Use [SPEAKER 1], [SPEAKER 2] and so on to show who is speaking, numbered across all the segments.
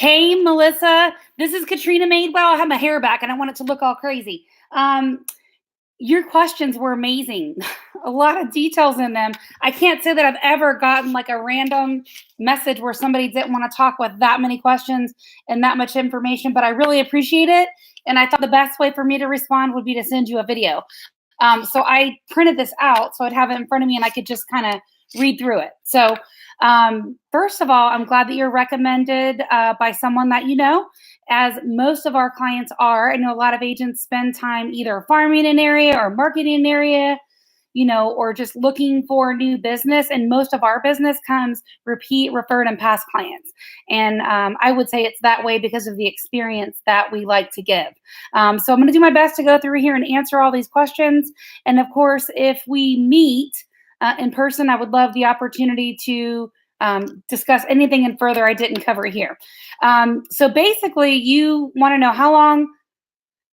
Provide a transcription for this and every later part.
[SPEAKER 1] Hey, Melissa, this is Katrina Madewell. I have my hair back and I want it to look all crazy. Your questions were amazing. A lot of details in them. I can't say that I've ever gotten like a random message where somebody didn't want to talk with that many questions and that much information, but I really appreciate it. And I thought the best way for me to respond would be to send you a video. So I printed this out so I'd have it in front of me and I could just kind of read through it. So first of all, I'm glad that you're recommended by someone that you know, as most of our clients are. I know a lot of agents spend time either farming an area or marketing an area, or just looking for new business. And most of our business comes repeat, referred, and past clients. And I would say it's that way because of the experience that we like to give. So I'm going to do my best to go through here and answer all these questions. And of course, if we meet in person, I would love the opportunity to discuss anything in further I didn't cover here. So basically, you want to know how long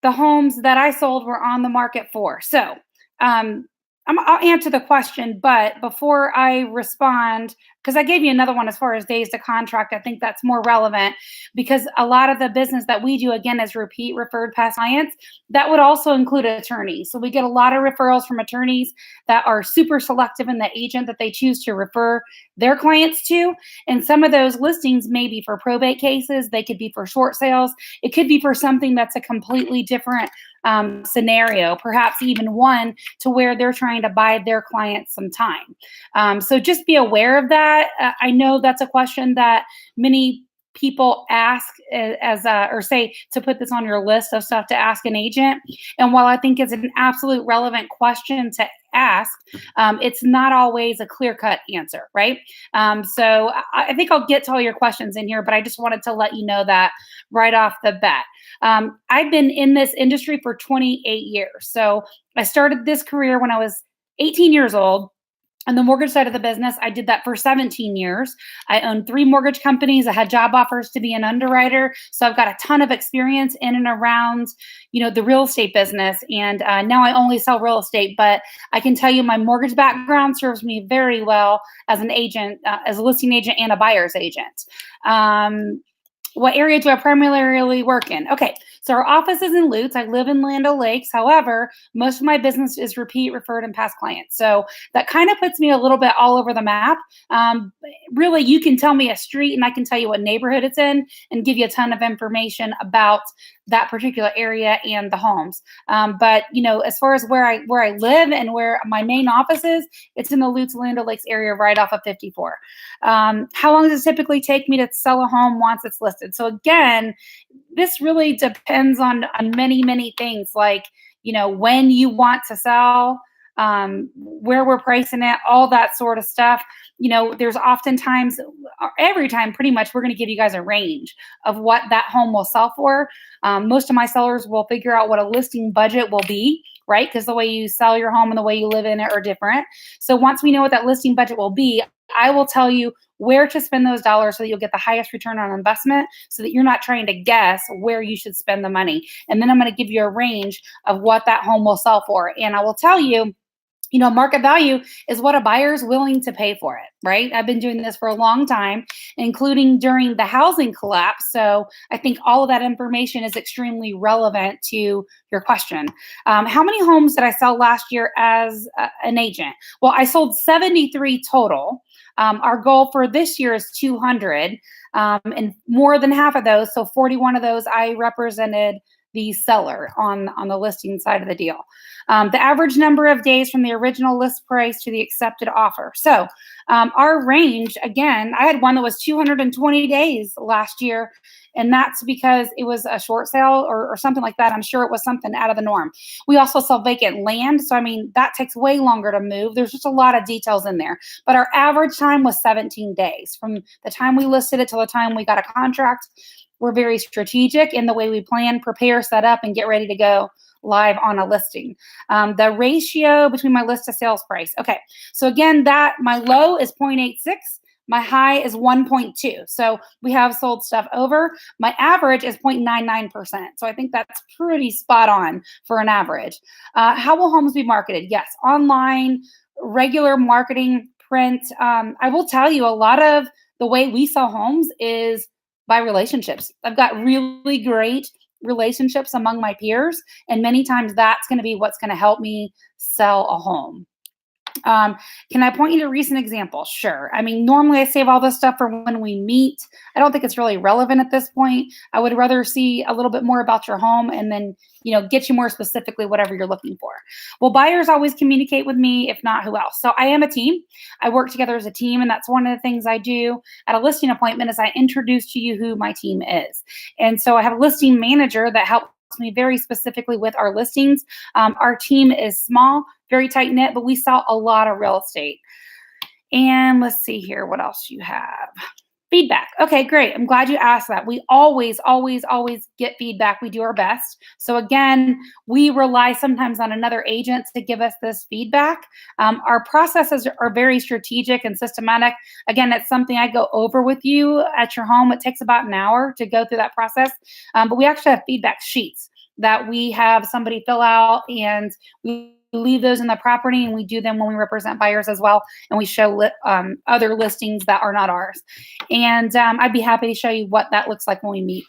[SPEAKER 1] the homes that I sold were on the market for. So I'll answer the question, but before I respond, because I gave you another one as far as days to contract, I think that's more relevant because a lot of the business that we do, again, is repeat, referred, past clients. That would also include attorneys. So we get a lot of referrals from attorneys that are super selective in the agent that they choose to refer their clients to. And some of those listings may be for probate cases. They could be for short sales. It could be for something that's a completely different scenario, perhaps even one to where they're trying to buy their clients some time. So just be aware of that. I know that's a question that many people ask or say to put this on your list of stuff to ask an agent. And while I think it's an absolute relevant question to ask, it's not always a clear-cut answer, right? So I think I'll get to all your questions in here, but I just wanted to let you know that right off the bat. I've been in this industry for 28 years. So I started this career when I was 18 years old. On the mortgage side of the business, I did that for 17 years. I owned 3 mortgage companies. I had job offers to be an underwriter. So I've got a ton of experience in and around, the real estate business. And now I only sell real estate, but I can tell you my mortgage background serves me very well as an agent, as a listing agent and a buyer's agent. What area do I primarily work in? Okay, so our office is in Lutz. I live in Land O'Lakes. However, most of my business is repeat, referred, and past clients. So that kind of puts me a little bit all over the map. Really, you can tell me a street and I can tell you what neighborhood it's in and give you a ton of information about that particular area and the homes. But as far as where I live and where my main office is, it's in the Lutz Land O'Lakes area right off of 54. How long does it typically take me to sell a home once it's listed? So again, this really depends on many, many things, like, when you want to sell, where we're pricing it, all that sort of stuff. There's oftentimes, every time pretty much, we're going to give you guys a range of what that home will sell for. Most of my sellers will figure out what a listing budget will be, right? Because the way you sell your home and the way you live in it are different. So once we know what that listing budget will be, I will tell you where to spend those dollars so that you'll get the highest return on investment, so that you're not trying to guess where you should spend the money. And then I'm going to give you a range of what that home will sell for. And I will tell you, market value is what a buyer is willing to pay for it, right? I've been doing this for a long time, including during the housing collapse. So I think all of that information is extremely relevant to your question. How many homes did I sell last year as an agent? Well, I sold 73 total. Our goal for this year is 200, and more than half of those, so 41 of those, I represented the seller on the listing side of the deal. The average number of days from the original list price to the accepted offer. So our range, again, I had one that was 220 days last year, and that's because it was a short sale or something like that. I'm sure it was something out of the norm. We also sell vacant land. So, that takes way longer to move. There's just a lot of details in there. But our average time was 17 days from the time we listed it till the time we got a contract. We're very strategic in the way we plan, prepare, set up, and get ready to go live on a listing. The ratio between my list to sales price. Okay, so again, my low is 0.86. My high is 1.2. So we have sold stuff over. My average is 0.99%. So I think that's pretty spot on for an average. How will homes be marketed? Yes, online, regular marketing, print. I will tell you, a lot of the way we sell homes is by relationships. I've got really great relationships among my peers, and many times that's going to be what's going to help me sell a home. Um, can I point you to a recent examples? Sure. I mean, normally I save all this stuff for when we meet. I don't think it's really relevant at this point. I would rather see a little bit more about your home and then, get you more specifically whatever you're looking for. Well, buyers always communicate with me, if not, who else? So I am a team. I work together as a team, and that's one of the things I do at a listing appointment is I introduce to you who my team is. And so I have a listing manager that helps me very specifically with our listings. Our team is small, very tight knit, but we sell a lot of real estate. And let's see here, what else you have? Feedback. Okay, great. I'm glad you asked that. We always, always, always get feedback. We do our best. So again, we rely sometimes on another agent to give us this feedback. Our processes are very strategic and systematic. Again, that's something I go over with you at your home. It takes about an hour to go through that process. But we actually have feedback sheets that we have somebody fill out, and we leave those in the property, and we do them when we represent buyers as well, and we show other listings that are not ours. And I'd be happy to show you what that looks like when we meet.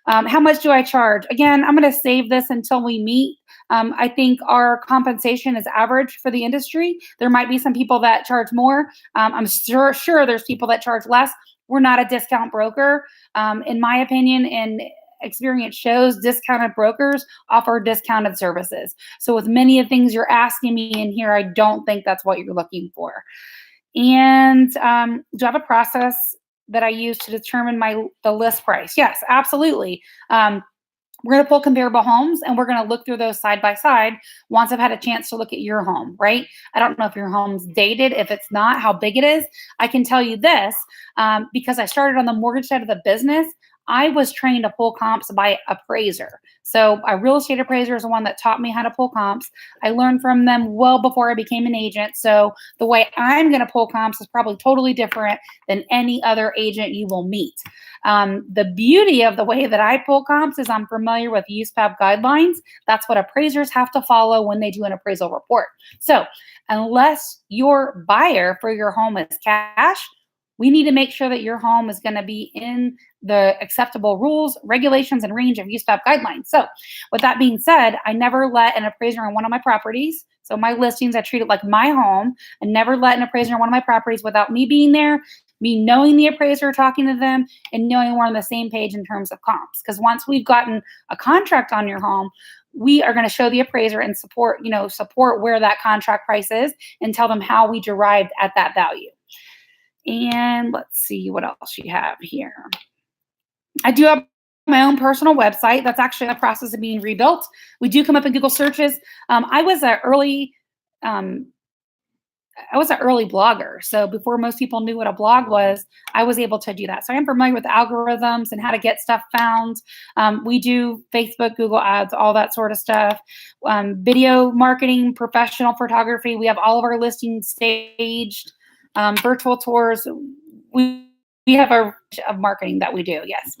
[SPEAKER 1] How much do I charge? Again, I'm going to save this until we meet. I think our compensation is average for the industry. There might be some people that charge more. I'm sure there's people that charge less. We're not a discount broker. In my opinion, and experience shows, discounted brokers offer discounted services. So with many of the things you're asking me in here, I don't think that's what you're looking for. And do I have a process that I use to determine the list price? Yes, absolutely. We're going to pull comparable homes, and we're going to look through those side by side once I've had a chance to look at your home, right? I don't know if your home's dated. If it's not, how big it is. I can tell you this, because I started on the mortgage side of the business, I was trained to pull comps by appraiser. So a real estate appraiser is the one that taught me how to pull comps. I learned from them well before I became an agent. So the way I'm going to pull comps is probably totally different than any other agent you will meet. The beauty of the way that I pull comps is I'm familiar with USPAP guidelines. That's what appraisers have to follow when they do an appraisal report. So unless your buyer for your home is cash, we need to make sure that your home is going to be in the acceptable rules, regulations, and range of USPAP guidelines. So with that being said, I never let an appraiser on one of my properties. So my listings, I treat it like my home. I never let an appraiser on one of my properties without me being there, me knowing the appraiser, talking to them, and knowing we're on the same page in terms of comps. Because once we've gotten a contract on your home, we are going to show the appraiser and support where that contract price is and tell them how we derived at that value. And let's see what else you have here. I do have my own personal website. That's actually in the process of being rebuilt. We do come up in Google searches. I was an early blogger. So before most people knew what a blog was, I was able to do that. So I'm familiar with algorithms and how to get stuff found. We do Facebook, Google ads, all that sort of stuff. Video marketing, professional photography. We have all of our listings staged. Virtual tours. We have a of marketing that we do, yes.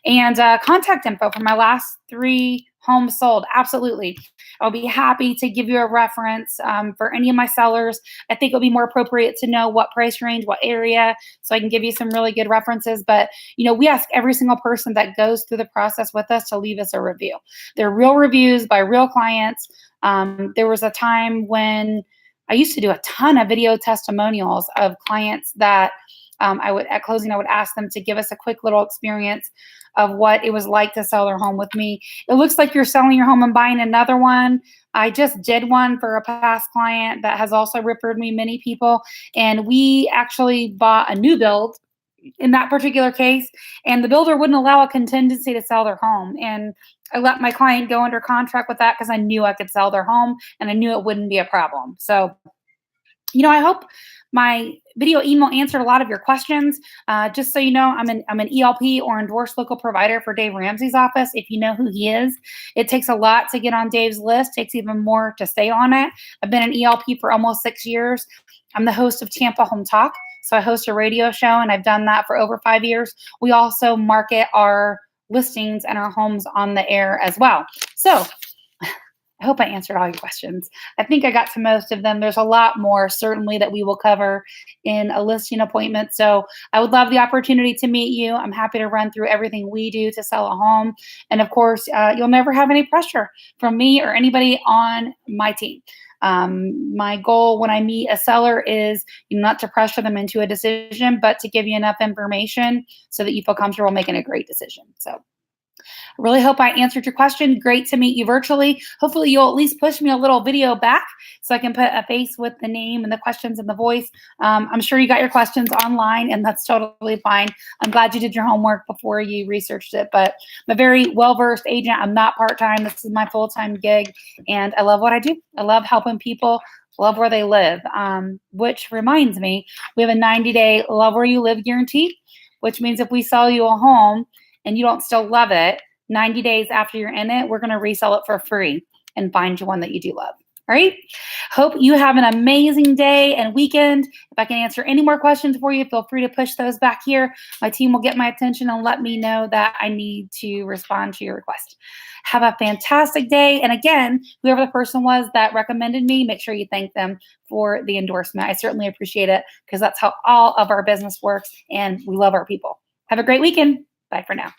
[SPEAKER 1] And contact info for my last 3 homes sold. Absolutely. I'll be happy to give you a reference for any of my sellers. I think it'll be more appropriate to know what price range, what area, so I can give you some really good references. But, we ask every single person that goes through the process with us to leave us a review. They're real reviews by real clients. There was a time when I used to do a ton of video testimonials of clients that at closing, I would ask them to give us a quick little experience of what it was like to sell their home with me. It looks like you're selling your home and buying another one. I just did one for a past client that has also referred me many people. And we actually bought a new build in that particular case. And the builder wouldn't allow a contingency to sell their home. And I let my client go under contract with that because I knew I could sell their home and I knew it wouldn't be a problem. So, I hope my video email answered a lot of your questions. Just so you know, I'm an ELP or endorsed local provider for Dave Ramsey's office. If you know who he is, it takes a lot to get on Dave's list. Takes even more to stay on it. I've been an ELP for almost 6 years. I'm the host of Tampa Home Talk. So I host a radio show, and I've done that for over 5 years. We also market our listings and our homes on the air as well. So I hope I answered all your questions. I think I got to most of them. There's a lot more, certainly, that we will cover in a listing appointment. So I would love the opportunity to meet you. I'm happy to run through everything we do to sell a home. And of course, you'll never have any pressure from me or anybody on my team. My goal when I meet a seller is not to pressure them into a decision, but to give you enough information so that you feel comfortable making a great decision. So I really hope I answered your question. Great to meet you virtually. Hopefully, you'll at least push me a little video back so I can put a face with the name and the questions and the voice. I'm sure you got your questions online, and that's totally fine. I'm glad you did your homework before you researched it, but I'm a very well versed agent. I'm not part time. This is my full time gig, and I love what I do. I love helping people. Love where they live, which reminds me, we have a 90-day love where you live guarantee, which means if we sell you a home and you don't still love it, 90 days after you're in it, we're going to resell it for free and find you one that you do love. All right. Hope you have an amazing day and weekend. If I can answer any more questions for you, feel free to push those back here. My team will get my attention and let me know that I need to respond to your request. Have a fantastic day. And again, whoever the person was that recommended me, make sure you thank them for the endorsement. I certainly appreciate it because that's how all of our business works, and we love our people. Have a great weekend. Bye for now.